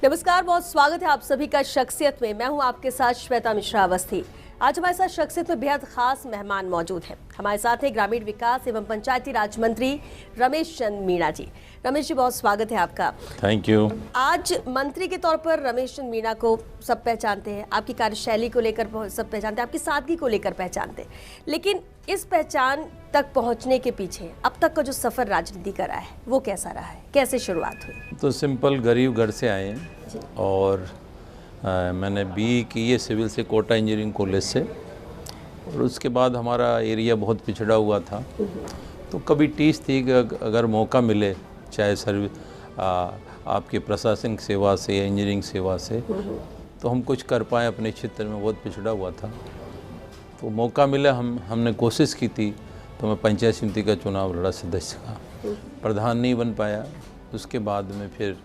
नमस्कार, बहुत स्वागत है आप सभी का शख्सियत में। मैं हूं आपके साथ श्वेता मिश्रा अवस्थी। आज हमारे साथ शख्सियत में बेहद खास मेहमान मौजूद हैं। हमारे साथ हैं ग्रामीण विकास एवं पंचायती राज मंत्री रमेश चंद मीणा जी। रमेश जी, बहुत स्वागत है आपका। Thank you. आज मंत्री के तौर पर रमेश चंद मीणा को सब पहचानते हैं, आपकी कार्यशैली को लेकर सब पहचानते हैं, आपकी सादगी को लेकर पहचानते हैं, लेकिन इस पहचान तक पहुंचने के पीछे अब तक का जो सफर राजनीति का रहा है वो कैसा रहा है, कैसे शुरुआत हुई? तो सिंपल गरीब घर से आए हैं और मैंने बीई की है सिविल से कोटा इंजीनियरिंग कॉलेज से, और उसके बाद हमारा एरिया बहुत पिछड़ा हुआ था, तो कभी टीस थी कि अगर मौका मिले, चाहे सर्विस आपके प्रशासनिक सेवा से या इंजीनियरिंग सेवा से, तो हम कुछ कर पाएँ अपने क्षेत्र में। बहुत पिछड़ा हुआ था, तो मौका मिला, हमने कोशिश की थी। तो मैं पंचायत समिति का चुनाव लड़ा, सदस्य का, प्रधान नहीं बन पाया। उसके बाद में फिर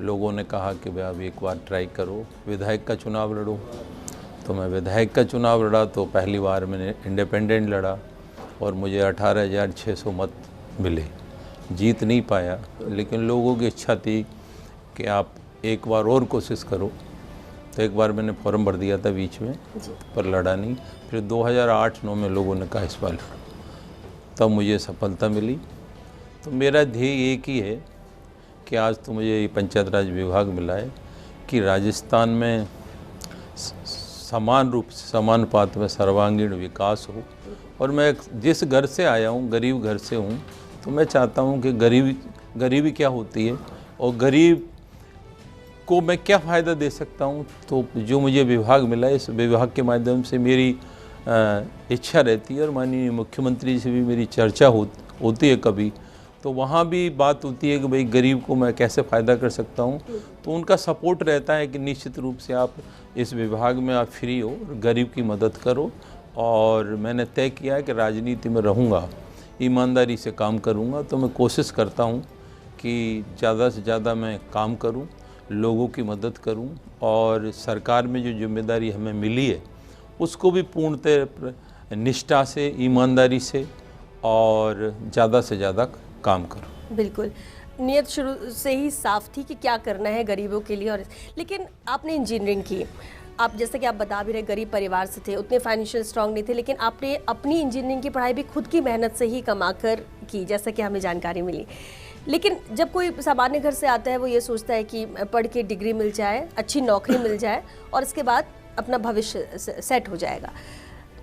लोगों ने कहा कि भाई अब एक बार ट्राई करो, विधायक का चुनाव लड़ो। तो मैं विधायक का चुनाव लड़ा, तो पहली बार मैंने इंडिपेंडेंट लड़ा और मुझे 18,600 मत मिले। जीत नहीं पाया, लेकिन लोगों की इच्छा थी कि आप एक बार और कोशिश करो। तो एक बार मैंने फॉर्म भर दिया था बीच में, पर लड़ा नहीं। फिर 2008-9 में लोगों ने कहा इस बार लड़ो, तब मुझे सफलता मिली। तो मेरा ध्येय एक ही है कि आज तो मुझे ये पंचायत राज विभाग मिला है कि राजस्थान में समान रूप से, समान पात में सर्वांगीण विकास हो। और मैं जिस घर से आया हूँ, गरीब घर से हूँ, तो मैं चाहता हूँ कि गरीबी क्या होती है और गरीब को मैं क्या फ़ायदा दे सकता हूँ। तो जो मुझे विभाग मिला है, इस विभाग के माध्यम से मेरी इच्छा रहती है, और माननीय मुख्यमंत्री से भी मेरी चर्चा होती है कभी, तो वहाँ भी बात होती है कि भाई गरीब को मैं कैसे फ़ायदा कर सकता हूँ। तो उनका सपोर्ट रहता है कि निश्चित रूप से आप इस विभाग में आप फ्री हो, गरीब की मदद करो। और मैंने तय किया है कि राजनीति में रहूँगा, ईमानदारी से काम करूँगा। तो मैं कोशिश करता हूँ कि ज़्यादा से ज़्यादा मैं काम करूँ, लोगों की मदद करूँ, और सरकार में जो जिम्मेदारी हमें मिली है उसको भी पूर्णतः निष्ठा से, ईमानदारी से और ज़्यादा से ज़्यादा काम करूँ। बिल्कुल, नियत शुरू से ही साफ थी कि क्या करना है गरीबों के लिए। और लेकिन आपने इंजीनियरिंग की, आप जैसे कि आप बता भी रहे गरीब परिवार से थे, उतने फाइनेंशियल स्ट्रांग नहीं थे, लेकिन आपने अपनी इंजीनियरिंग की पढ़ाई भी खुद की मेहनत से ही कमा कर की, जैसा कि हमें जानकारी मिली। लेकिन जब कोई सामान्य घर से आता है, वो ये सोचता है कि पढ़ के डिग्री मिल जाए, अच्छी नौकरी मिल जाए और इसके बाद अपना भविष्य सेट हो जाएगा।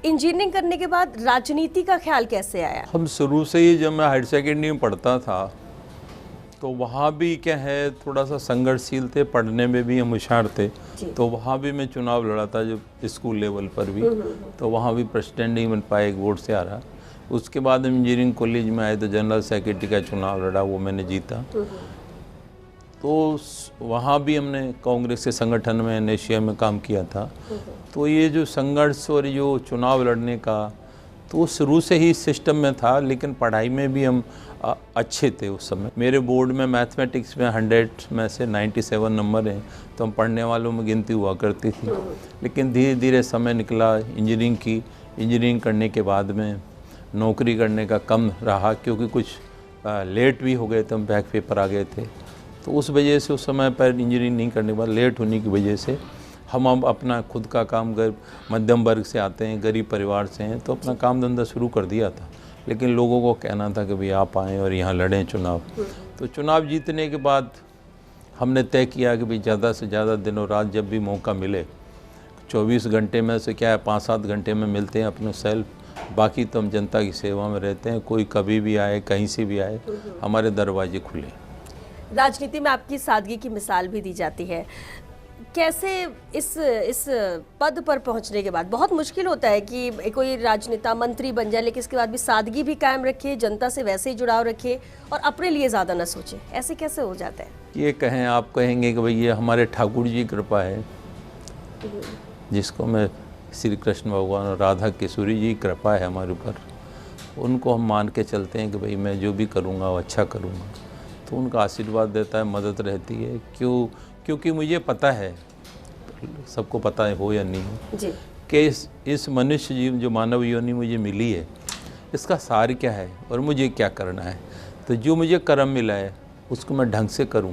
इंजीनियरिंग करने के बाद राजनीति का ख्याल कैसे आया? हम शुरू से ही, जब मैं हायर सेकेंडरी में पढ़ता था, तो वहाँ भी क्या है, थोड़ा सा संघर्षशील थे, पढ़ने में भी हम होशियार थे। तो वहाँ भी मैं चुनाव लड़ा था, जो स्कूल लेवल पर भी। तो वहाँ भी प्रेसिडेंट नहीं बन पाए, एक वोट से आ रहा। उसके बाद हम इंजीनियरिंग कॉलेज में आए तो जनरल सेक्रेटरी का चुनाव लड़ा, वो मैंने जीता। तो वहाँ भी हमने कांग्रेस के संगठन में, एनएसयूआई में काम किया था। तो ये जो संघर्ष और जो चुनाव लड़ने का, तो शुरू से ही सिस्टम में था। लेकिन पढ़ाई में भी हम अच्छे थे उस समय। मेरे बोर्ड में मैथमेटिक्स में 100 में से 97 नंबर हैं, तो हम पढ़ने वालों में गिनती हुआ करती थी। लेकिन धीरे धीरे समय निकला, इंजीनियरिंग की। इंजीनियरिंग करने के बाद में नौकरी करने का कम रहा, क्योंकि कुछ लेट भी हो गए थे, हम बैक पेपर आ गए थे। तो उस वजह से उस समय पर इंजीनियरिंग नहीं करने के बाद, लेट होने की वजह से, हम अब अपना खुद का काम, मध्यम वर्ग से आते हैं, गरीब परिवार से हैं, तो अपना काम धंधा शुरू कर दिया था। लेकिन लोगों को कहना था कि भाई आप आएँ और यहाँ लड़ें चुनाव। तो चुनाव जीतने के बाद हमने तय किया कि भाई ज़्यादा से ज़्यादा दिनों रात जब भी मौका मिले, 24 घंटे में से क्या है 5-7 घंटे में मिलते हैं अपने सेल्फ, बाकी तो हम जनता की सेवा में रहते हैं। कोई कभी भी आए, कहीं से भी आए, हमारे दरवाजे खुले। राजनीति में आपकी सादगी की मिसाल भी दी जाती है। कैसे इस पद पर पहुंचने के बाद, बहुत मुश्किल होता है कि कोई राजनेता मंत्री बन जाए, लेकिन इसके बाद भी सादगी भी कायम रखे, जनता से वैसे ही जुड़ाव रखे और अपने लिए ज़्यादा न सोचे, ऐसे कैसे हो जाता है? ये कहें, आप कहेंगे कि भाई ये हमारे ठाकुर जी की कृपा है, जिसको मैं श्री कृष्ण भगवान और राधा किशोरी जी की कृपा है हमारे ऊपर। उनको हम मान के चलते हैं कि भाई मैं जो भी करूँगा वो अच्छा करूँगा। तो उनका आशीर्वाद देता है, मदद रहती है। क्योंकि मुझे पता है, सबको पता है हो या नहीं हो, कि इस मनुष्य जीवन, जो मानव योनि मुझे मिली है, इसका सार क्या है और मुझे क्या करना है। तो जो मुझे कर्म मिला है उसको मैं ढंग से करूं,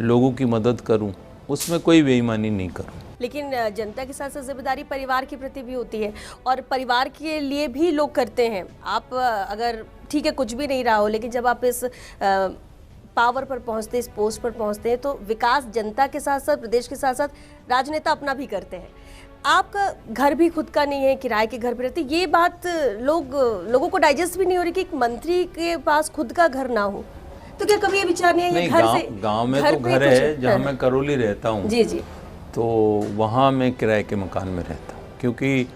लोगों की मदद करूं, उसमें कोई बेईमानी नहीं करूँ। लेकिन जनता के साथ साथ जिम्मेदारी परिवार के प्रति भी होती है, और परिवार के लिए भी लोग करते हैं। आप अगर ठीक है कुछ भी नहीं रहा हो, लेकिन जब आप इस पावर पर पहुंचते, इस पोस्ट पर पहुंचते हैं, तो विकास जनता के साथ साथ, प्रदेश के साथ साथ राजनेता अपना भी करते हैं। आपका घर भी खुद का नहीं है, किराए के घर पे रहते, ये बात लोगों को डाइजेस्ट भी नहीं हो रही कि एक मंत्री के पास खुद का घर ना हो। तो क्या कभी ये विचार नहीं है घर से गांव में तो घर है, जहाँ मैं करौली रहता हूँ जी जी, तो वहाँ मैं किराए के मकान में रहता हूँ, क्योंकि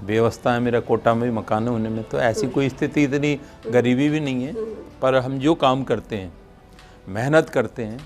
व्यवस्था है मेरा कोटा में भी मकान होने में, तो ऐसी कोई स्थिति, इतनी गरीबी भी नहीं है। पर हम जो काम करते हैं, मेहनत करते हैं,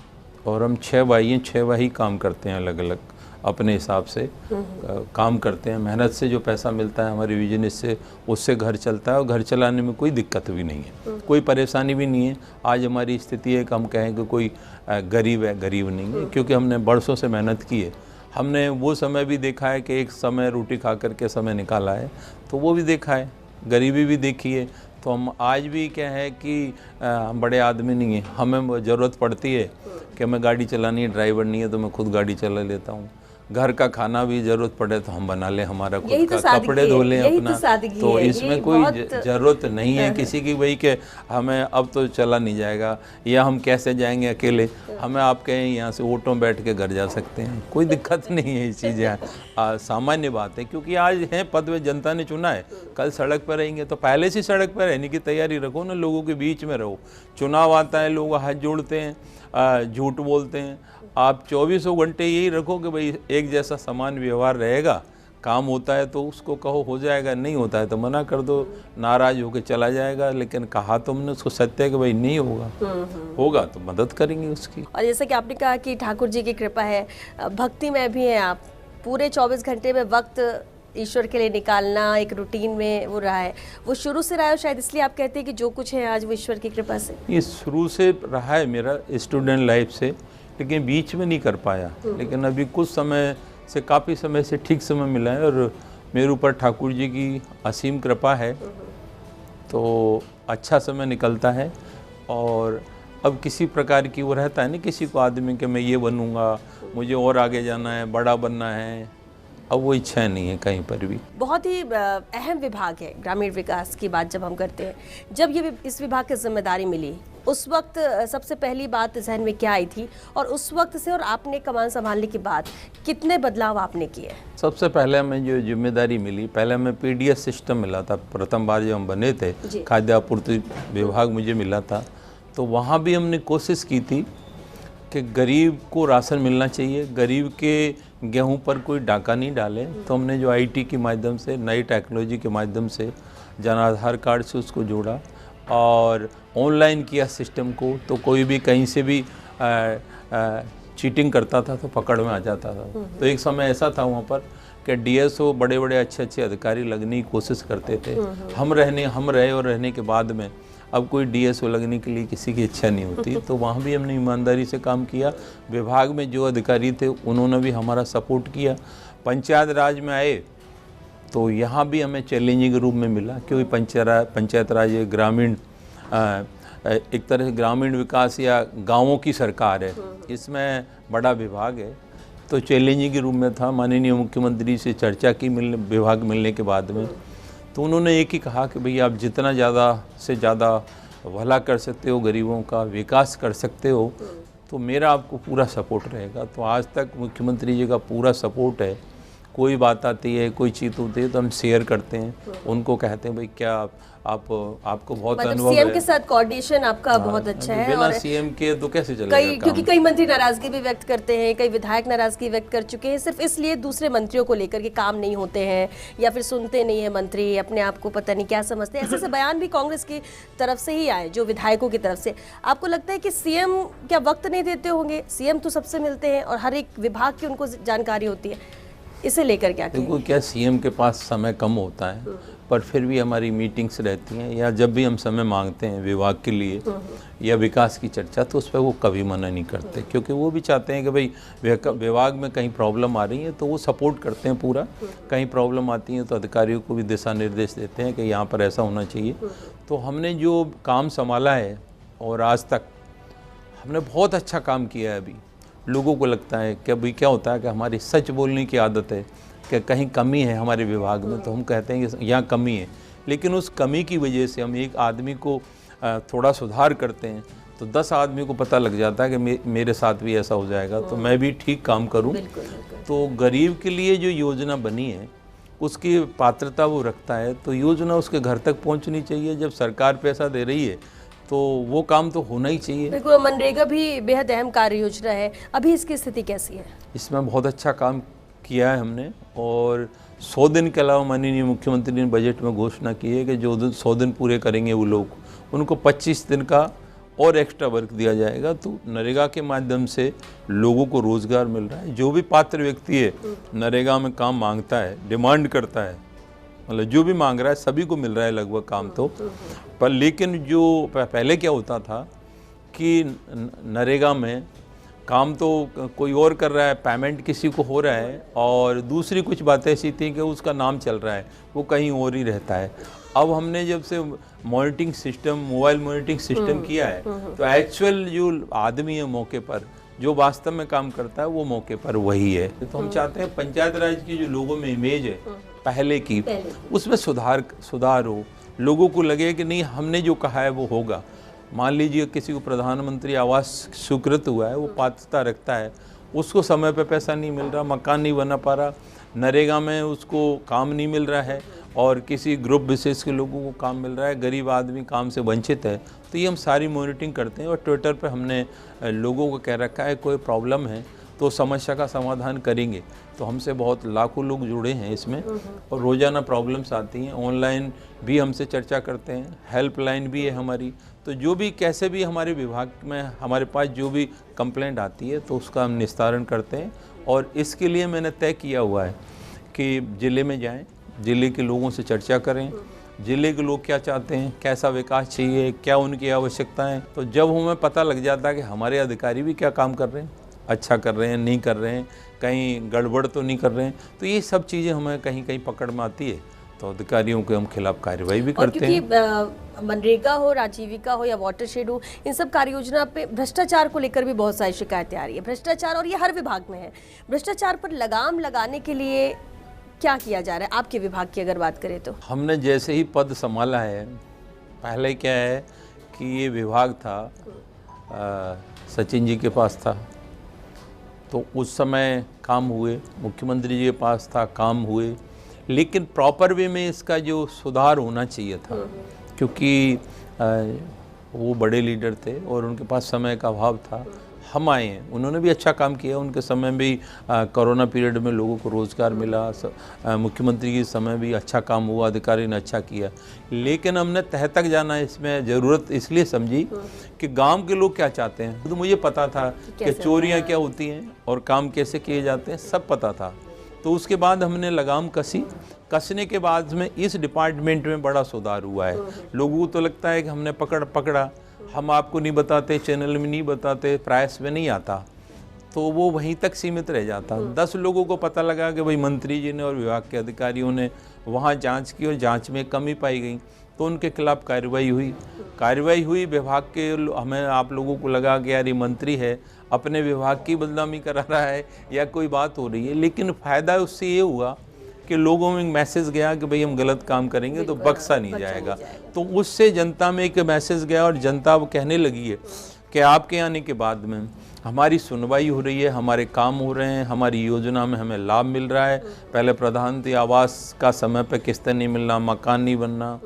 और हम 6 भाई हैं, 6 भाई काम करते हैं अलग अलग अपने हिसाब से काम करते हैं। मेहनत से जो पैसा मिलता है हमारे बिजनेस से, उससे घर चलता है, और घर चलाने में कोई दिक्कत भी नहीं है, कोई परेशानी भी नहीं है। आज हमारी स्थिति है कि हम कहें कि कोई गरीब है, गरीब नहीं है, क्योंकि हमने बरसों से मेहनत की है। हमने वो समय भी देखा है कि एक समय रोटी खा करके समय निकाला है, तो वो भी देखा है, गरीबी भी देखी है। तो हम आज भी क्या है कि हम बड़े आदमी नहीं हैं, हमें ज़रूरत पड़ती है कि हमें गाड़ी चलानी है, ड्राइवर नहीं है तो मैं खुद गाड़ी चला लेता हूँ। घर का खाना भी ज़रूरत पड़े तो हम बना लें, हमारा खुद का, कपड़े धो लें अपना। तो इसमें कोई ज़रूरत नहीं है किसी की भाई के हमें अब तो चला नहीं जाएगा, या हम कैसे जाएंगे अकेले। हमें आप कहें यहाँ से ऑटो में बैठ के घर जा सकते हैं, कोई दिक्कत नहीं है। ये चीज़ें सामान्य बात है, क्योंकि आज हैं पद में, जनता ने चुना है, कल सड़क पर रहेंगे तो पहले से सड़क पर रहने की तैयारी रखो ना, लोगों के बीच में रहो। चुनाव आता है, लोग हाथ जोड़ते हैं, झूठ बोलते हैं। आप 24 घंटे यही रखो कि भाई एक जैसा समान व्यवहार रहेगा, काम होता है तो उसको कहो हो जाएगा, नहीं होता है तो मना कर दो, नाराज होकर चला जाएगा। लेकिन कहा तो हमने उसको सत्य है कि भाई नहीं होगा, होगा तो मदद करेंगे उसकी। और जैसा कि आपने कहा कि ठाकुर जी की कृपा है, भक्ति में भी हैं आप, पूरे 24 घंटे में वक्त ईश्वर के लिए निकालना एक रूटीन में वो रहा है, वो शुरू से रहा है, शायद इसलिए आप कहते हैं कि जो कुछ है आज वो ईश्वर की कृपा से। ये शुरू से रहा है मेरा स्टूडेंट लाइफ से, लेकिन बीच में नहीं कर पाया। लेकिन अभी कुछ समय से, काफ़ी समय से ठीक समय मिला है, और मेरे ऊपर ठाकुर जी की असीम कृपा है, तो अच्छा समय निकलता है। और अब किसी प्रकार की वो रहता है ना किसी को आदमी कि मैं ये बनूंगा, मुझे और आगे जाना है, बड़ा बनना है, अब वो इच्छा नहीं है कहीं पर भी। बहुत ही अहम विभाग है ग्रामीण विकास की बात जब हम करते हैं, जब ये इस विभाग की जिम्मेदारी मिली उस वक्त सबसे पहली बात जहन में क्या आई थी, और उस वक्त से और आपने कमान संभालने के बाद कितने बदलाव आपने किए? सबसे पहले हमें जो जिम्मेदारी मिली, पहले हमें पीडीएस सिस्टम मिला था, प्रथम बार जब हम बने थे, खाद्य आपूर्ति विभाग मुझे मिला था, तो वहाँ भी हमने कोशिश की थी कि गरीब को राशन मिलना चाहिए, गरीब के गेहूं पर कोई डाका नहीं डाले। तो हमने जो आईटी के माध्यम से, नई टेक्नोलॉजी के माध्यम से, जन आधार कार्ड से उसको जोड़ा और ऑनलाइन किया सिस्टम को, तो कोई भी कहीं से भी चीटिंग करता था तो पकड़ में आ जाता था। तो एक समय ऐसा था वहाँ पर कि डीएसओ बड़े बड़े अच्छे अधिकारी लगने की कोशिश करते थे, हम रहे, और रहने के बाद में अब कोई डीएसओ लगने के लिए किसी की इच्छा नहीं होती। तो वहाँ भी हमने ईमानदारी से काम किया, विभाग में जो अधिकारी थे उन्होंने भी हमारा सपोर्ट किया। पंचायत राज में आए तो यहाँ भी हमें चैलेंजिंग रूप में मिला, क्योंकि पंचायत राज ग्रामीण एक तरह से ग्रामीण विकास या गाँवों की सरकार है, इसमें बड़ा विभाग है, तो चैलेंजिंग रूप में था। माननीय मुख्यमंत्री से चर्चा की विभाग मिलने के बाद में, तो उन्होंने एक ही कहा कि भई आप जितना ज़्यादा से ज़्यादा भला कर सकते हो, गरीबों का विकास कर सकते हो, तो मेरा आपको पूरा सपोर्ट रहेगा। तो आज तक मुख्यमंत्री जी का पूरा सपोर्ट है। कोई बात आती है, कोई चीज़ होती है तो हम शेयर करते हैं, उनको कहते हैं भाई क्या आपको बहुत अनुभव सीएम है। के साथ कोऑर्डिनेशन आपका बहुत अच्छा है, बिना सीएम के तो कैसे चलेगा क्योंकि कई मंत्री नाराजगी भी व्यक्त करते हैं, कई विधायक नाराजगी व्यक्त कर चुके हैं सिर्फ इसलिए दूसरे मंत्रियों को लेकर के काम नहीं होते हैं या फिर सुनते नहीं है मंत्री, अपने आप को पता नहीं क्या समझते हैं। ऐसे बयान भी कांग्रेस की तरफ से ही आए, जो विधायकों की तरफ से। आपको लगता है कि सीएम क्या वक्त नहीं देते होंगे? सीएम तो सबसे मिलते हैं और हर एक विभाग की उनको जानकारी होती है, इसे लेकर क्या देखो, क्या सीएम के पास समय कम होता है, पर फिर भी हमारी मीटिंग्स रहती हैं, या जब भी हम समय मांगते हैं विभाग के लिए या विकास की चर्चा, तो उस पर वो कभी मना नहीं करते, क्योंकि वो भी चाहते हैं कि भाई विभाग में कहीं प्रॉब्लम आ रही है तो वो सपोर्ट करते हैं पूरा। कहीं प्रॉब्लम आती है तो अधिकारियों को भी दिशा निर्देश देते हैं कि यहाँ पर ऐसा होना चाहिए। तो हमने जो काम संभाला है और आज तक हमने बहुत अच्छा काम किया है। अभी लोगों को लगता है कि अभी क्या होता है कि हमारी सच बोलने की आदत है कि कहीं कमी है हमारे विभाग में, तो हम कहते हैं कि यहाँ कमी है, लेकिन उस कमी की वजह से हम एक आदमी को थोड़ा सुधार करते हैं तो 10 आदमी को पता लग जाता है कि मेरे साथ भी ऐसा हो जाएगा, तो मैं भी ठीक काम करूं। तो गरीब के लिए जो योजना बनी है उसकी पात्रता वो रखता है, तो योजना उसके घर तक पहुंचनी चाहिए। जब सरकार पैसा दे रही है तो वो काम तो होना ही चाहिए। बिल्कुल, मनरेगा भी बेहद अहम कार्य योजना है, अभी इसकी स्थिति कैसी है? इसमें बहुत अच्छा काम किया है हमने, और 100 दिन के अलावा माननीय मुख्यमंत्री ने बजट में घोषणा की है कि जो 100 दिन पूरे करेंगे वो लोग, उनको 25 दिन का और एक्स्ट्रा वर्क दिया जाएगा। तो नरेगा के माध्यम से लोगों को रोज़गार मिल रहा है। जो भी पात्र व्यक्ति है नरेगा में काम मांगता है, डिमांड करता है, मतलब जो भी मांग रहा है सभी को मिल रहा है लगभग काम तो। पर लेकिन जो पहले क्या होता था कि नरेगा में काम तो कोई और कर रहा है, पेमेंट किसी को हो रहा है, और दूसरी कुछ बातें ऐसी थी कि उसका नाम चल रहा है, वो कहीं और ही रहता है। अब हमने जब से monitoring system, mobile monitoring system किया है, तो एक्चुअल जो आदमी है मौके पर, जो वास्तव में काम करता है वो मौके पर वही है। तो हम चाहते हैं पंचायत राज की जो लोगों में इमेज है पहले की, उसमें सुधार हो, लोगों को लगे कि नहीं हमने जो कहा है वो होगा। मान लीजिए किसी को प्रधानमंत्री आवास स्वीकृत हुआ है, वो पात्रता रखता है, उसको समय पे पैसा नहीं मिल रहा, मकान नहीं बना पा रहा, नरेगा में उसको काम नहीं मिल रहा है, और किसी ग्रुप विशेष के लोगों को काम मिल रहा है, गरीब आदमी काम से वंचित है, तो ये हम सारी मॉनिटरिंग करते हैं। और ट्विटर पे हमने लोगों को कह रखा है कोई प्रॉब्लम है तो समस्या का समाधान करेंगे। तो हमसे बहुत लाखों लोग जुड़े हैं इसमें, और रोज़ाना प्रॉब्लम्स आती हैं, ऑनलाइन भी हमसे चर्चा करते हैं, हेल्पलाइन भी है हमारी। तो जो भी कैसे भी हमारे विभाग में हमारे पास जो भी कंप्लेंट आती है तो उसका हम निस्तारण करते हैं। और इसके लिए मैंने तय किया हुआ है कि ज़िले में जाएं, ज़िले के लोगों से चर्चा करें, ज़िले के लोग क्या चाहते हैं, कैसा विकास चाहिए, क्या उनकी आवश्यकताएं। तो जब हमें पता लग जाता है कि हमारे अधिकारी भी क्या काम कर रहे हैं, अच्छा कर रहे हैं, नहीं कर रहे हैं, कहीं गड़बड़ तो नहीं कर रहे हैं, तो ये सब चीज़ें हमें कहीं कहीं पकड़ में आती है, तो अधिकारियों के हम खिलाफ कार्रवाई भी करते हैं। क्योंकि मनरेगा हो, आजीविका हो या वाटरशेड हो, इन सब कार्य योजना पे भ्रष्टाचार को लेकर भी बहुत सारी शिकायतें आ रही है। भ्रष्टाचार, और ये हर विभाग में है, भ्रष्टाचार पर लगाम लगाने के लिए क्या किया जा रहा है आपके विभाग की अगर बात करें तो? हमने जैसे ही पद संभाला है, पहले क्या है कि ये विभाग था सचिन जी के पास था, तो उस समय काम हुए, मुख्यमंत्री जी के पास था, काम हुए, लेकिन प्रॉपर वे में इसका जो सुधार होना चाहिए था, क्योंकि वो बड़े लीडर थे और उनके पास समय का अभाव था। हम आए हैं, उन्होंने भी अच्छा काम किया, उनके समय भी कोरोना पीरियड में लोगों को रोज़गार मिला, मुख्यमंत्री के समय भी अच्छा काम हुआ, अधिकारी ने अच्छा किया, लेकिन हमने तह तक जाना इसमें ज़रूरत इसलिए समझी कि गांव के लोग क्या चाहते हैं। तो मुझे पता था कि चोरियां क्या होती हैं और काम कैसे किए जाते हैं, सब पता था। तो उसके बाद हमने लगाम कसने के बाद में इस डिपार्टमेंट में बड़ा सुधार हुआ है। लोगों को तो लगता है कि हमने पकड़ा, हम आपको नहीं बताते, चैनल में नहीं बताते, प्राइस में नहीं आता, तो वो वहीं तक सीमित रह जाता। 10 लोगों को पता लगा कि भाई मंत्री जी ने और विभाग के अधिकारियों ने वहाँ जांच की और जांच में कमी पाई गई, तो उनके खिलाफ कार्रवाई हुई। विभाग के हमें आप लोगों को लगा कि यार ये मंत्री है, अपने विभाग की बदनामी करा रहा है या कोई बात हो रही है, लेकिन फ़ायदा उससे ये हुआ कि लोगों में मैसेज गया कि भाई हम गलत काम करेंगे तो बख्शा नहीं जाएगा। तो उससे जनता में एक मैसेज गया और जनता अब कहने लगी है कि आपके आने के बाद में हमारी सुनवाई हो रही है, हमारे काम हो रहे हैं, हमारी योजना में हमें लाभ मिल रहा है। पहले प्रधानमंत्री आवास का समय पर किस्तें नहीं मिलना, मकान नहीं बनना,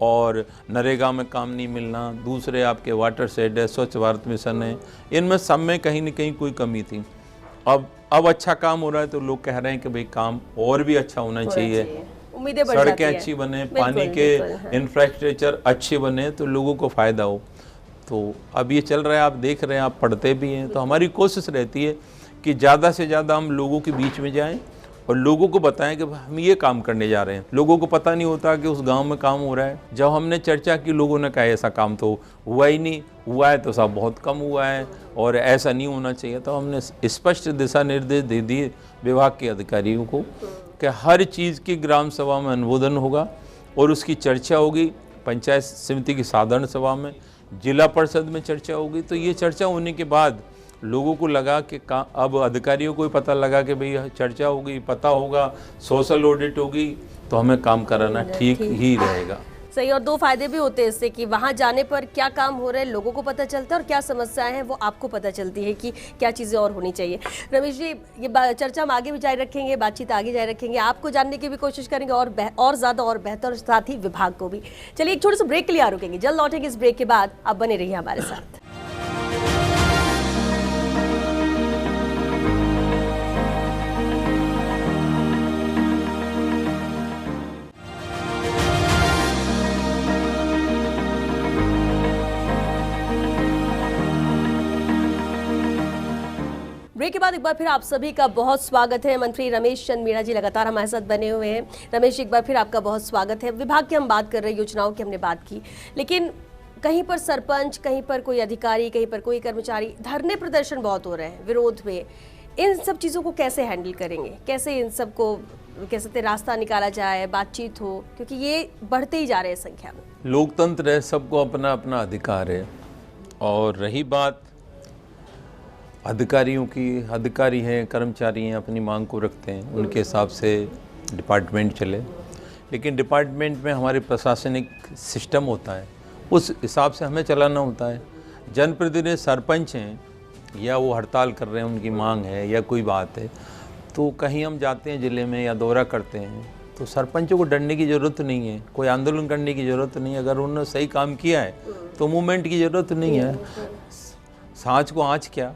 और नरेगा में काम नहीं मिलना, दूसरे आपके वाटर शेड है, स्वच्छ भारत मिशन है, इनमें सब में कहीं न कहीं कोई कमी थी। अब अच्छा काम हो रहा है तो लोग कह रहे हैं कि भाई काम और भी अच्छा होना चाहिए, सड़कें अच्छी बने, पानी के इंफ्रास्ट्रक्चर अच्छे बने तो लोगों को फ़ायदा हो। तो अब ये चल रहा है, आप देख रहे हैं, आप पढ़ते भी हैं, तो हमारी कोशिश रहती है कि ज़्यादा से ज़्यादा हम लोगों के बीच में जाएं और लोगों को बताएं कि हम ये काम करने जा रहे हैं। लोगों को पता नहीं होता कि उस गांव में काम हो रहा है। जब हमने चर्चा की, लोगों ने कहा ऐसा काम तो हुआ ही नहीं, हुआ है तो सब बहुत कम हुआ है और ऐसा नहीं होना चाहिए। तो हमने स्पष्ट दिशा निर्देश दे दिए विभाग के अधिकारियों को कि हर चीज़ की ग्राम सभा में अनुमोदन होगा और उसकी चर्चा होगी, पंचायत समिति की साधारण सभा में, जिला परिषद में चर्चा होगी। तो ये चर्चा होने के बाद लोगों को लगा कि अब अधिकारियों को ही पता लगा कि भाई चर्चा होगी, पता होगा, सोशल ऑडिट होगी, तो हमें काम कराना ठीक ही रहेगा। सही, और दो फायदे भी होते हैं इससे कि वहाँ जाने पर क्या काम हो रहा है लोगों को पता चलता है, और क्या समस्याएं हैं वो आपको पता चलती है कि क्या चीज़ें और होनी चाहिए। रमेश जी, ये चर्चा हम आगे भी जारी रखेंगे, बातचीत आगे जारी रखेंगे, आपको जानने की भी कोशिश करेंगे और ज़्यादा और बेहतर, साथ ही विभाग को भी। चलिए एक छोटे से ब्रेक के लिए रुकेंगे, जल्द लौटेंगे इस ब्रेक के बाद। आप बने रहिए हमारे साथ। ब्रेक के बाद एक बार फिर आप सभी का बहुत स्वागत है। मंत्री रमेश चंद मीणा जी लगातार हमारे साथ बने हुए हैं। रमेश जी, एक बार फिर आपका बहुत स्वागत है। विभाग की हम बात कर रहे हैं, योजनाओं की हमने बात की, लेकिन कहीं पर सरपंच, कहीं पर कोई अधिकारी, कहीं पर कोई कर्मचारी, धरने प्रदर्शन बहुत हो रहे हैं विरोध में। इन सब चीज़ों को कैसे हैंडल करेंगे, कैसे इन सब को कह सकते रास्ता निकाला जाए, बातचीत हो, क्योंकि ये बढ़ते ही जा रहे हैं संख्या में। लोकतंत्र है, सबको अपना अपना अधिकार है। और रही बात अधिकारियों की, अधिकारी हैं, कर्मचारी हैं, अपनी मांग को रखते हैं, उनके हिसाब से डिपार्टमेंट चले। लेकिन डिपार्टमेंट में हमारे प्रशासनिक सिस्टम होता है, उस हिसाब से हमें चलाना होता है। जनप्रतिनिधि सरपंच हैं या वो हड़ताल कर रहे हैं, उनकी मांग है या कोई बात है, तो कहीं हम जाते हैं ज़िले में या दौरा करते हैं, तो सरपंचों को डरने की ज़रूरत नहीं है, कोई आंदोलन करने की ज़रूरत नहीं है। अगर उन्होंने सही काम किया है तो मूवमेंट की ज़रूरत नहीं है। सांच को आँच क्या,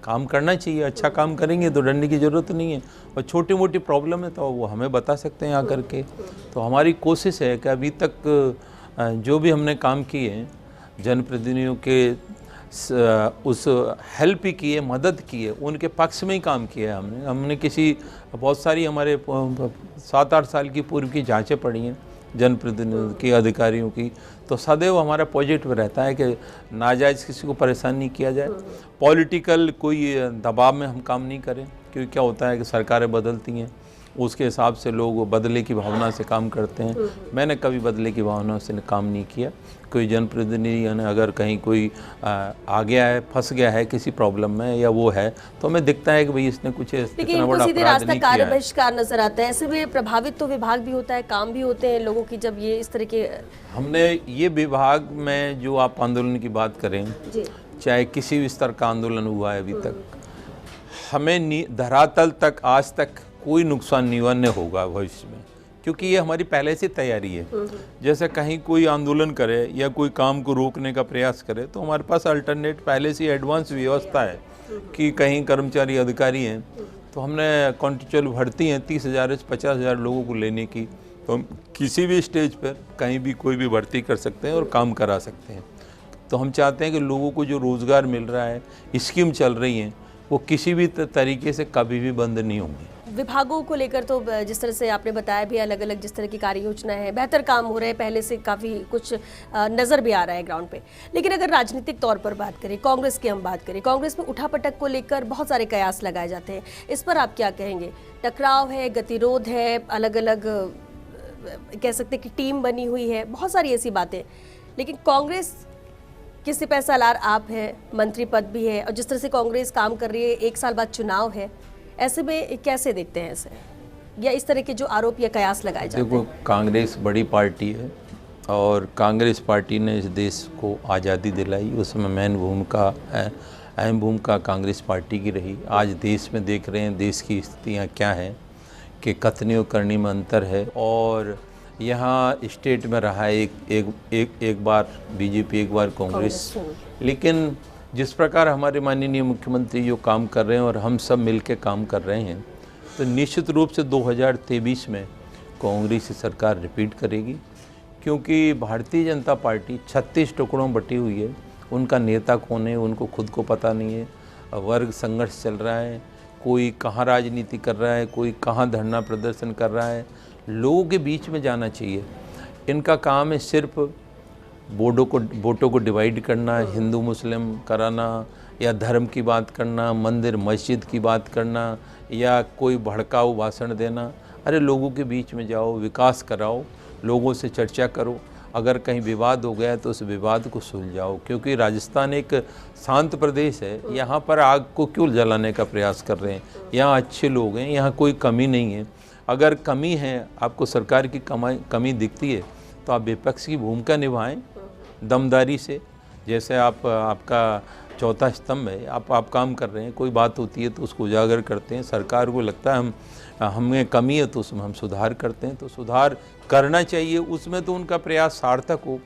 काम करना चाहिए। अच्छा काम करेंगे तो डरने की ज़रूरत नहीं है। और छोटी मोटी प्रॉब्लम है तो वो हमें बता सकते हैं आकर के। तो हमारी कोशिश है कि अभी तक जो भी हमने काम किए हैं, जनप्रतिनिधियों के उस हेल्प ही की है, मदद की है, उनके पक्ष में ही काम किया है हमने किसी, बहुत सारी हमारे 7-8 साल की पूर्व की जांचें पड़ी हैं जनप्रतिनिधियों की, अधिकारियों की, तो सदैव हमारा पॉजिटिव रहता है कि नाजायज़ किसी को परेशान नहीं किया जाए। पॉलिटिकल कोई दबाव में हम काम नहीं करें, क्योंकि क्या होता है कि सरकारें बदलती हैं, उसके हिसाब से लोग बदले की भावना से काम करते हैं। मैंने कभी बदले की भावना से काम नहीं किया। कोई जनप्रतिनिधि यानी अगर कहीं कोई आ गया है, फंस गया है किसी प्रॉब्लम में या वो है, तो हमें दिखता है कि भाई इसने कुछ इतना बड़ा अपराध नहीं किया है। बहिष्कार नजर आता है, ऐसे में प्रभावित तो विभाग भी होता है, काम भी होते हैं लोगों की, जब ये इस तरह के। हमने ये विभाग में जो आप आंदोलन की बात करें, चाहे किसी भी स्तर का आंदोलन हुआ है अभी तक, हमें धरातल तक आज तक कोई नुकसान नहीं होगा भविष्य में, क्योंकि ये हमारी पहले से तैयारी है। जैसे कहीं कोई आंदोलन करे या कोई काम को रोकने का प्रयास करे, तो हमारे पास अल्टरनेट पहले से एडवांस व्यवस्था है कि कहीं कर्मचारी अधिकारी हैं तो हमने कॉन्ट्रेक्चुअल भर्ती हैं 30,000 से 50,000 लोगों को लेने की, तो हम किसी भी स्टेज पर कहीं भी कोई भी भर्ती कर सकते हैं और काम करा सकते हैं। तो हम चाहते हैं कि लोगों को जो रोज़गार मिल रहा है, स्कीम चल रही हैं, वो किसी भी तरीके से कभी भी बंद नहीं होंगी। विभागों को लेकर तो जिस तरह से आपने बताया भी, अलग अलग जिस तरह की कार्य योजना है, बेहतर काम हो रहे हैं, पहले से काफ़ी कुछ नज़र भी आ रहा है ग्राउंड पे। लेकिन अगर राजनीतिक तौर पर बात करें, कांग्रेस की हम बात करें, कांग्रेस में उठापटक को लेकर बहुत सारे कयास लगाए जाते हैं, इस पर आप क्या कहेंगे? टकराव है, गतिरोध है, अलग अलग कह सकते कि टीम बनी हुई है, बहुत सारी ऐसी बातें। लेकिन कांग्रेस की सिपह सालार आप हैं, मंत्री पद भी है, और जिस तरह से कांग्रेस काम कर रही है, 1 साल बाद चुनाव है, ऐसे में कैसे देखते हैं इसे, या इस तरह के जो आरोप या कयास लगाए जाते हैं? देखो, कांग्रेस बड़ी पार्टी है और कांग्रेस पार्टी ने इस देश को आज़ादी दिलाई, उसमें मेन भूमिका है, अहम भूमिका कांग्रेस पार्टी की रही। आज देश में देख रहे हैं देश की स्थितियाँ क्या हैं कि कथनी और करनी में अंतर है। और यहाँ स्टेट में रहा एक बार बीजेपी, एक बार कांग्रेस, लेकिन जिस प्रकार हमारे माननीय मुख्यमंत्री जो काम कर रहे हैं और हम सब मिलकर काम कर रहे हैं, तो निश्चित रूप से 2023 में कांग्रेस की सरकार रिपीट करेगी, क्योंकि भारतीय जनता पार्टी 36 टुकड़ों में बटी हुई है। उनका नेता कौन है उनको खुद को पता नहीं है। वर्ग संघर्ष चल रहा है, कोई कहाँ राजनीति कर रहा है, कोई कहाँ धरना प्रदर्शन कर रहा है। लोगों के बीच में जाना चाहिए। इनका काम है सिर्फ वोटों को डिवाइड करना, हिंदू मुस्लिम कराना, या धर्म की बात करना, मंदिर मस्जिद की बात करना, या कोई भड़काऊ भाषण देना। अरे लोगों के बीच में जाओ, विकास कराओ, लोगों से चर्चा करो। अगर कहीं विवाद हो गया तो उस विवाद को सुलझाओ, क्योंकि राजस्थान एक शांत प्रदेश है। यहाँ पर आग को क्यों जलाने का प्रयास कर रहे हैं? यहाँ अच्छे लोग हैं, यहाँ कोई कमी नहीं है। अगर कमी है, आपको सरकार की कमी दिखती है, तो आप विपक्ष की भूमिका निभाएं दमदारी से। जैसे आपका चौथा स्तंभ है, आप काम कर रहे हैं, कोई बात होती है तो उसको उजागर करते हैं। सरकार को लगता है हमें कमी है तो उसमें हम सुधार करते हैं, तो सुधार करना चाहिए, उसमें तो उनका प्रयास सार्थक हो।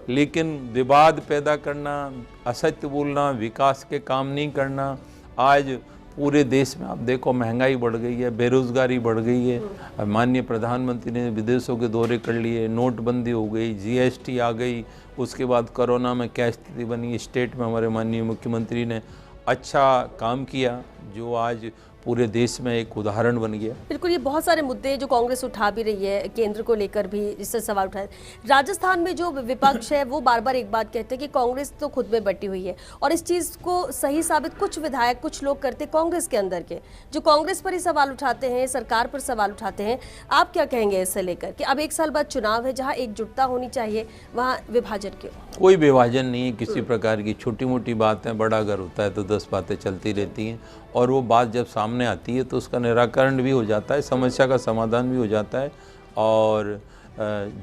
लेकिन विवाद पैदा करना, असत्य बोलना, विकास के काम नहीं करना, आज पूरे देश में आप देखो महंगाई बढ़ गई है, बेरोजगारी बढ़ गई है। माननीय प्रधानमंत्री ने विदेशों के दौरे कर लिए, नोटबंदी हो गई, जीएसटी आ गई, उसके बाद कोरोना में क्या स्थिति बनी। स्टेट में हमारे माननीय मुख्यमंत्री ने अच्छा काम किया, जो आज पूरे देश में एक उदाहरण बन गया। बिल्कुल, ये बहुत सारे मुद्दे जो कांग्रेस उठा भी रही है, केंद्र को लेकर भी इससे सवाल उठाए। राजस्थान में जो विपक्ष है वो बार बार एक बात कहते हैं कि कांग्रेस तो खुद में बटी हुई है, और इस चीज़ को सही साबित कुछ विधायक, कुछ लोग करते कांग्रेस के अंदर के, जो कांग्रेस पर ही सवाल उठाते हैं, सरकार पर सवाल उठाते हैं। आप क्या कहेंगे इससे लेकर कि अब 1 साल बाद चुनाव है, जहाँ एकजुटता होनी चाहिए वहाँ विभाजन क्यों? कोई विभाजन नहीं है किसी प्रकार की। छोटी मोटी बातें, बड़ा अगर होता है तो 10 बातें चलती रहती हैं, और वो बात जब सामने आती है तो उसका निराकरण भी हो जाता है, समस्या का समाधान भी हो जाता है, और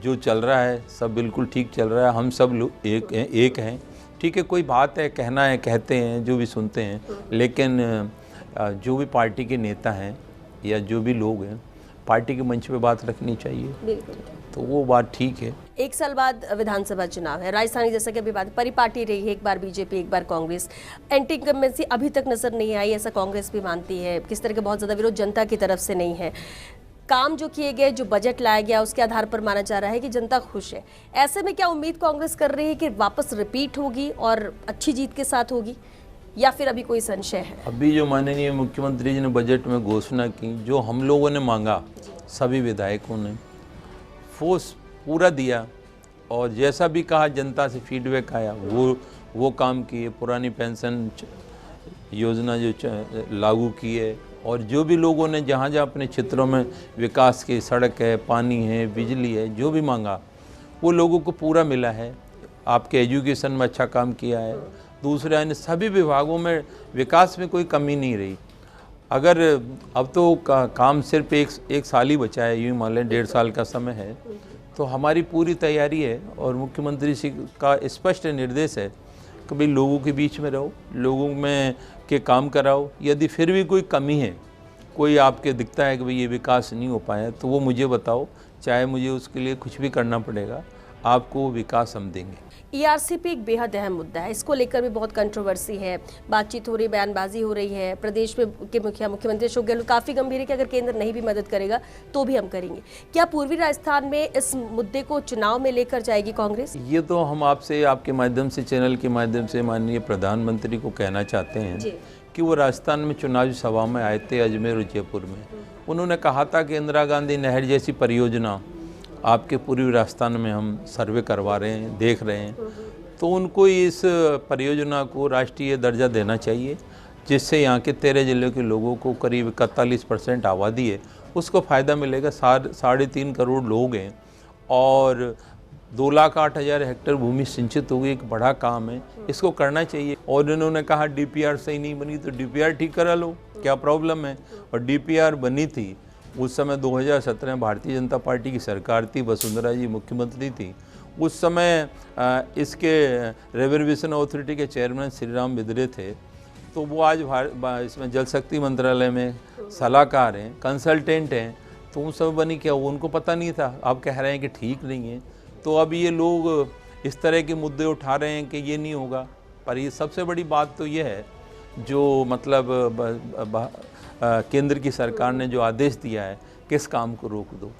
जो चल रहा है सब बिल्कुल ठीक चल रहा है। हम सब लोग एक हैं। ठीक है, कोई बात है, कहना है, कहते हैं, जो भी सुनते हैं, लेकिन जो भी पार्टी के नेता हैं या जो भी लोग हैं, पार्टी के मंच पे बात रखनी चाहिए, तो वो बात ठीक है। 1 साल बाद विधानसभा चुनाव है, राजस्थानी जैसा कि अभी बात परिपाटी रही है, एक बार बीजेपी एक बार कांग्रेस, एंटी इनकम्बेंसी अभी तक नजर नहीं आई, ऐसा कांग्रेस भी मानती है। किस तरह का बहुत ज़्यादा विरोध जनता की तरफ से नहीं है। काम जो किए गए, जो बजट लाया गया, उसके आधार पर माना जा रहा है कि जनता खुश है। ऐसे में क्या उम्मीद कांग्रेस कर रही है कि वापस रिपीट होगी और अच्छी जीत के साथ होगी, या फिर अभी कोई संशय है? अभी जो माननीय मुख्यमंत्री जी ने बजट में घोषणा की, जो हम लोगों ने मांगा, सभी विधायकों ने वो पूरा दिया, और जैसा भी कहा जनता से फीडबैक आया वो काम किए। पुरानी पेंशन योजना जो लागू की है, और जो भी लोगों ने जहाँ जहाँ अपने क्षेत्रों में विकास की, सड़क है, पानी है, बिजली है, जो भी मांगा वो लोगों को पूरा मिला है। आपके एजुकेशन में अच्छा काम किया है। दूसरे अन्य सभी विभागों में विकास में कोई कमी नहीं रही। अगर अब तो काम सिर्फ एक साल ही बचा है, यूँ मान लें 1.5 साल का समय है, तो हमारी पूरी तैयारी है, और मुख्यमंत्री जी का स्पष्ट निर्देश है कि भाई लोगों के बीच में रहो, लोगों में के काम कराओ। यदि फिर भी कोई कमी है, कोई आपके दिखता है कि भाई ये विकास नहीं हो पाया, तो वो मुझे बताओ, चाहे मुझे उसके लिए कुछ भी करना पड़ेगा, आपको विकास हम देंगे। ईआरसीपी एक बेहद अहम मुद्दा है, इसको लेकर भी बहुत कंट्रोवर्सी है, बातचीत हो रही, बयानबाजी हो रही है। प्रदेश में के मुख्यमंत्री अशोक गहलोत काफ़ी गंभीर है कि अगर केंद्र नहीं भी मदद करेगा तो भी हम करेंगे। क्या पूर्वी राजस्थान में इस मुद्दे को चुनाव में लेकर जाएगी कांग्रेस? ये तो हम आपसे, आपके माध्यम से, चैनल के माध्यम से माननीय प्रधानमंत्री को कहना चाहते हैं कि वो राजस्थान में चुनावी सभा में आए थे, अजमेर और जयपुर में। उन्होंने कहा था कि इंदिरा गांधी नहर जैसी परियोजना आपके पूर्वी राजस्थान में हम सर्वे करवा रहे हैं, देख रहे हैं, तो उनको इस परियोजना को राष्ट्रीय दर्जा देना चाहिए, जिससे यहाँ के 13 जिलों के लोगों को, करीब 41% आबादी है, उसको फ़ायदा मिलेगा। 3.5 करोड़ लोग हैं, और 2,08,000 हेक्टेयर भूमि सिंचित होगी, एक बड़ा काम है, इसको करना चाहिए। और इन्होंने कहा डीपीआर सही नहीं बनी तो डीपीआर ठीक करा लो, क्या प्रॉब्लम है। और डीपीआर बनी थी उस समय 2017 में भारतीय जनता पार्टी की सरकार थी, वसुंधरा जी मुख्यमंत्री थी। उस समय इसके रिजर्वेशन अथॉरिटी के चेयरमैन श्री राम बिदरे थे, तो वो आज इसमें जल शक्ति मंत्रालय में सलाहकार हैं, कंसल्टेंट हैं। तो उन समय बनी क्या, वो उनको पता नहीं था। आप कह रहे हैं कि ठीक नहीं है, तो अब ये लोग इस तरह के मुद्दे उठा रहे हैं कि ये नहीं होगा। पर ये सबसे बड़ी बात तो ये है, जो मतलब केंद्र की सरकार ने जो आदेश दिया है कि इस काम को रोक दो,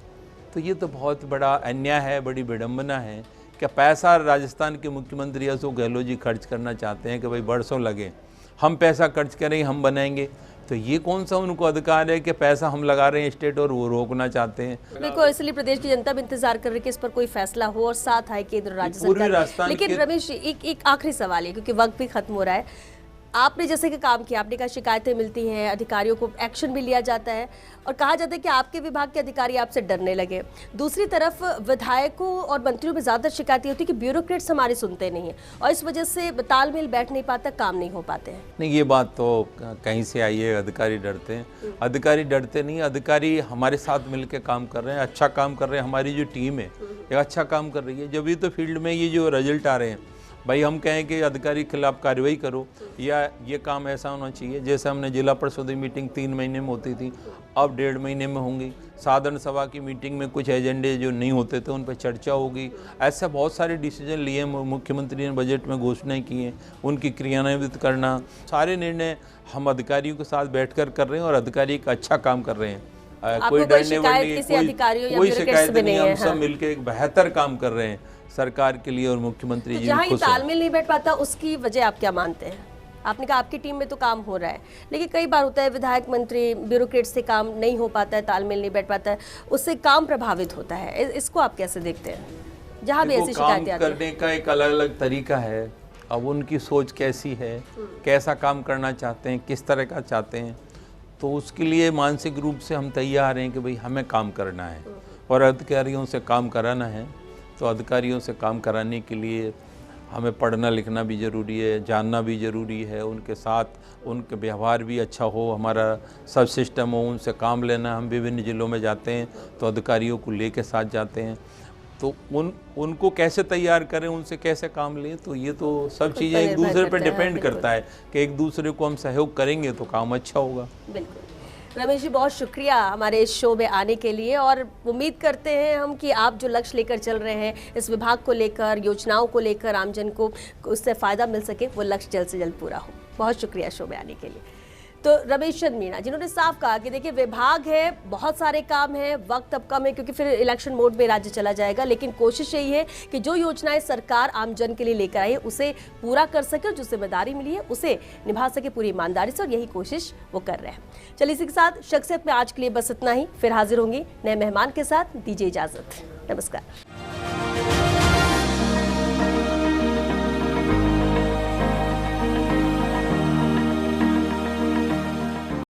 तो ये तो बहुत बड़ा अन्याय है, बड़ी विडंबना है। क्या पैसा राजस्थान के मुख्यमंत्री अशोक गहलोत जी खर्च करना चाहते हैं कि भाई बरसों लगे, हम पैसा खर्च करेंगे, हम बनाएंगे, तो ये कौन सा उनको अधिकार है कि पैसा हम लगा रहे हैं स्टेट और वो रोकना चाहते हैं? बिल्कुल, इसलिए प्रदेश की जनता भी इंतजार कर रही है कि इस पर कोई फैसला हो और साथ आए केंद्र राज्य सरकार। लेकिन रमेश, एक आखिरी सवाल है, क्योंकि वक्त भी खत्म हो रहा है। आपने जैसे कि काम किया, आपने कहा शिकायतें मिलती हैं, अधिकारियों को एक्शन भी लिया जाता है और कहा जाता है कि आपके विभाग के अधिकारी आपसे डरने लगे। दूसरी तरफ विधायकों और मंत्रियों में ज़्यादा शिकायतें होती है कि ब्यूरोक्रेट्स हमारे सुनते नहीं हैं और इस वजह से तालमेल बैठ नहीं पाता, काम नहीं हो पाते हैं। नहीं, ये बात तो कहीं से आई है, अधिकारी डरते हैं। अधिकारी डरते नहीं, अधिकारी हमारे साथ मिलकर काम कर रहे हैं, अच्छा काम कर रहे हैं। हमारी जो टीम है ये अच्छा काम कर रही है, जब भी तो फील्ड में ये जो रिजल्ट आ रहे हैं। भाई हम कहें कि अधिकारी के खिलाफ कार्रवाई करो या ये काम ऐसा होना चाहिए, जैसे हमने जिला परिषद मीटिंग 3 महीने में होती थी, अब 1.5 महीने में होंगी। साधारण सभा की मीटिंग में कुछ एजेंडे जो नहीं होते थे उन पर चर्चा होगी। ऐसे बहुत सारे डिसीजन लिए मुख्यमंत्री ने बजट में घोषणाएं की हैं, उनकी क्रियान्वित करना, सारे निर्णय हम अधिकारियों के साथ बैठकर कर रहे हैं और अधिकारी का अच्छा काम कर रहे हैं। कोई डरने वाली कोई शिकायत नहीं, हम सब मिलकर एक बेहतर काम कर रहे हैं सरकार के लिए और मुख्यमंत्री जी जहाँ ये तालमेल नहीं बैठ पाता उसकी वजह आप क्या मानते हैं? आपने कहा आपकी टीम में तो काम हो रहा है, लेकिन कई बार होता है विधायक मंत्री ब्यूरोक्रेट से काम नहीं हो पाता है, तालमेल नहीं बैठ पाता है, उससे काम प्रभावित होता है। इसको आप कैसे देखते हैं जहाँ भी ऐसी शिकायतें आती हैं? करने का एक अलग अलग तरीका है, अब उनकी सोच कैसी है, कैसा काम करना चाहते हैं, किस तरह का चाहते हैं, तो उसके लिए मानसिक रूप से हम तैयार हैं कि भाई हमें काम करना है और अधिकारियों से काम कराना है। तो अधिकारियों से काम कराने के लिए हमें पढ़ना लिखना भी ज़रूरी है, जानना भी ज़रूरी है, उनके साथ उनके व्यवहार भी अच्छा हो, हमारा सब सिस्टम हो, उनसे काम लेना। हम विभिन्न ज़िलों में जाते हैं तो अधिकारियों को लेके साथ जाते हैं, तो उनको कैसे तैयार करें, उनसे कैसे काम लें, तो ये तो सब चीज़ें एक दूसरे पर डिपेंड करता है कि एक दूसरे को हम सहयोग करेंगे तो काम अच्छा होगा। बिल्कुल। रमेश जी, बहुत शुक्रिया हमारे इस शो में आने के लिए और उम्मीद करते हैं हम कि आप जो लक्ष्य लेकर चल रहे हैं इस विभाग को लेकर, योजनाओं को लेकर, आमजन को उससे फ़ायदा मिल सके, वो लक्ष्य जल्द से जल्द पूरा हो। बहुत शुक्रिया शो में आने के लिए। तो रमेश चंद मीणा जिन्होंने साफ कहा कि देखिए विभाग है, बहुत सारे काम है, वक्त अब कम है क्योंकि फिर इलेक्शन मोड में राज्य चला जाएगा, लेकिन कोशिश यही है कि जो योजनाएं सरकार आमजन के लिए लेकर आई है उसे पूरा कर सके और जो जिम्मेदारी मिली है उसे निभा सके पूरी ईमानदारी से, और यही कोशिश वो कर रहे हैं। चलिए इसी के साथ शख्सियत में आज के लिए बस इतना ही, फिर हाजिर होंगी नए मेहमान के साथ। दीजिए इजाजत, नमस्कार।